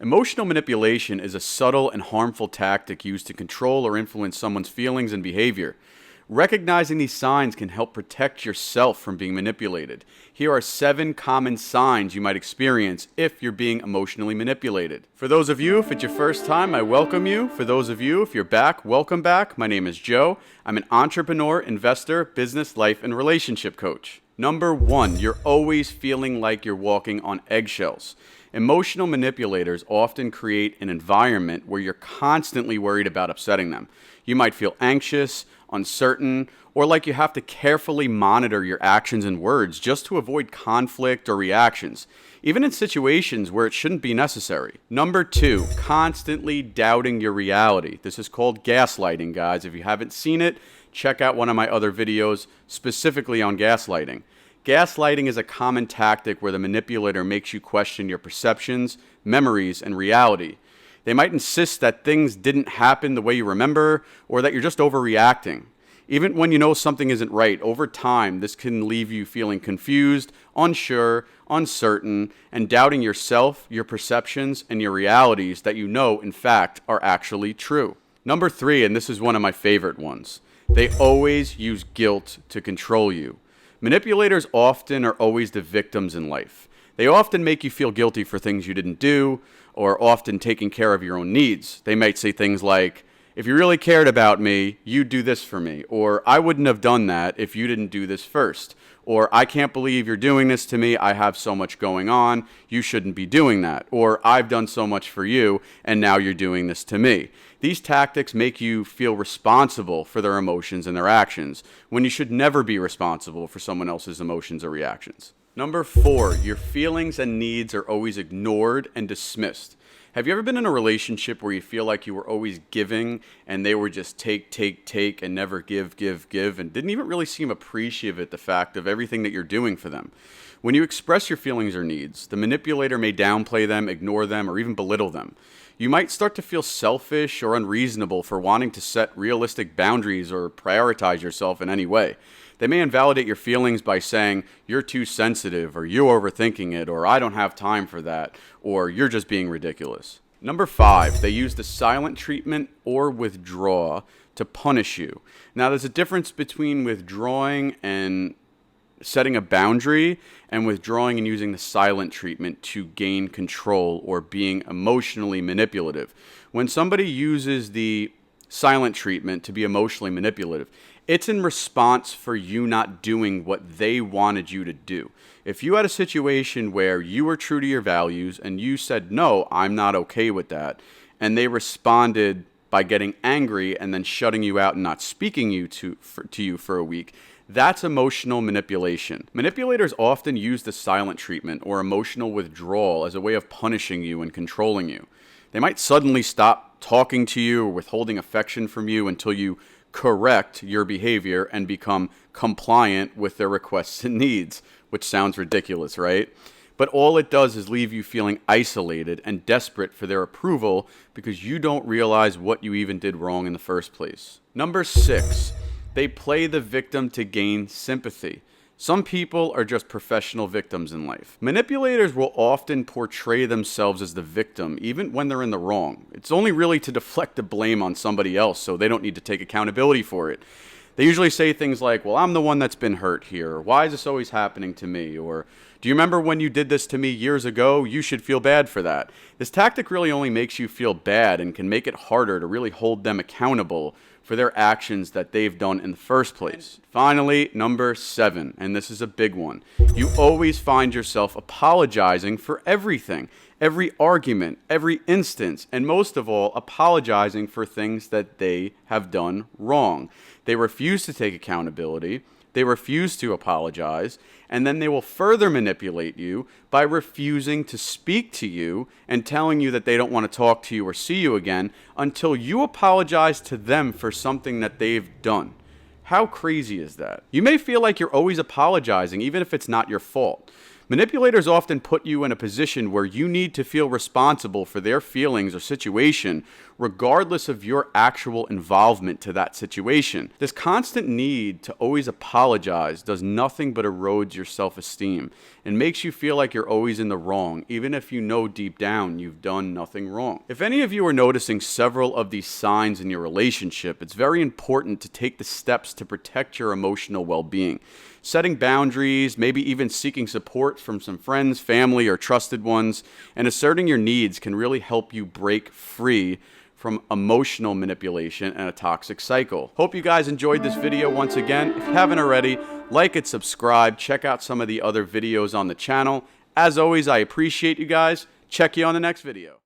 Emotional manipulation is a subtle and harmful tactic used to control or influence someone's feelings and behavior. Recognizing these signs can help protect yourself from being manipulated. Here are 7 common signs you might experience if you're being emotionally manipulated. For those of you, if it's your first time, I welcome you. For those of you, if you're back, welcome back. My name is Joe. I'm an entrepreneur, investor, business, life, and relationship coach. Number 1, you're always feeling like you're walking on eggshells. Emotional manipulators often create an environment where you're constantly worried about upsetting them. You might feel anxious, uncertain, or like you have to carefully monitor your actions and words just to avoid conflict or reactions, even in situations where it shouldn't be necessary. Number 2, constantly doubting your reality. This is called gaslighting, guys. If you haven't seen it, check out one of my other videos specifically on gaslighting. Gaslighting is a common tactic where the manipulator makes you question your perceptions, memories, and reality. They might insist that things didn't happen the way you remember, or that you're just overreacting. Even when you know something isn't right, over time, this can leave you feeling confused, unsure, uncertain, and doubting yourself, your perceptions, and your realities that you know, in fact, are actually true. Number 3, and this is one of my favorite ones, they always use guilt to control you. Manipulators often are always the victims in life. They often make you feel guilty for things you didn't do, or often taking care of your own needs. They might say things like, if you really cared about me, you'd do this for me, or I wouldn't have done that if you didn't do this first, or I can't believe you're doing this to me, I have so much going on, you shouldn't be doing that, or I've done so much for you, and now you're doing this to me. These tactics make you feel responsible for their emotions and their actions, when you should never be responsible for someone else's emotions or reactions. Number 4, your feelings and needs are always ignored and dismissed. Have you ever been in a relationship where you feel like you were always giving and they were just take, and never give, and didn't even really seem appreciative at the fact of everything that you're doing for them? When you express your feelings or needs, the manipulator may downplay them, ignore them, or even belittle them. You might start to feel selfish or unreasonable for wanting to set realistic boundaries or prioritize yourself in any way. They may invalidate your feelings by saying, you're too sensitive, or you're overthinking it, or I don't have time for that, or you're just being ridiculous. Number 5, they use the silent treatment or withdraw to punish you. Now, there's a difference between withdrawing and setting a boundary and withdrawing and using the silent treatment to gain control or being emotionally manipulative. When somebody uses the silent treatment to be emotionally manipulative, it's in response for you not doing what they wanted you to do. If you had a situation where you were true to your values and you said, no, I'm not okay with that, and they responded by getting angry and then shutting you out and not speaking to you for a week, that's emotional manipulation. Manipulators often use the silent treatment or emotional withdrawal as a way of punishing you and controlling you. They might suddenly stop talking to you or withholding affection from you until you correct your behavior and become compliant with their requests and needs, which sounds ridiculous, right? But all it does is leave you feeling isolated and desperate for their approval because you don't realize what you even did wrong in the first place. Number 6, they play the victim to gain sympathy. Some people are just professional victims in life. Manipulators will often portray themselves as the victim, even when they're in the wrong. It's only really to deflect the blame on somebody else so they don't need to take accountability for it. They usually say things like, well, I'm the one that's been hurt here, or why is this always happening to me, or do you remember when you did this to me years ago? You should feel bad for that. This tactic really only makes you feel bad and can make it harder to really hold them accountable for their actions that they've done in the first place. Finally, number 7, and this is a big one. You always find yourself apologizing for everything, every argument, every instance, and most of all, apologizing for things that they have done wrong. They refuse to take accountability. They refuse to apologize, and then they will further manipulate you by refusing to speak to you and telling you that they don't want to talk to you or see you again until you apologize to them for something that they've done. How crazy is that? You may feel like you're always apologizing, even if it's not your fault. Manipulators often put you in a position where you need to feel responsible for their feelings or situation, regardless of your actual involvement to that situation. This constant need to always apologize does nothing but erodes your self-esteem and makes you feel like you're always in the wrong, even if you know deep down you've done nothing wrong. If any of you are noticing several of these signs in your relationship, it's very important to take the steps to protect your emotional well-being. Setting boundaries, maybe even seeking support from some friends, family, or trusted ones, and asserting your needs can really help you break free from emotional manipulation and a toxic cycle. Hope you guys enjoyed this video once again. If you haven't already, like it, subscribe, check out some of the other videos on the channel. As always, I appreciate you guys. Check you on the next video.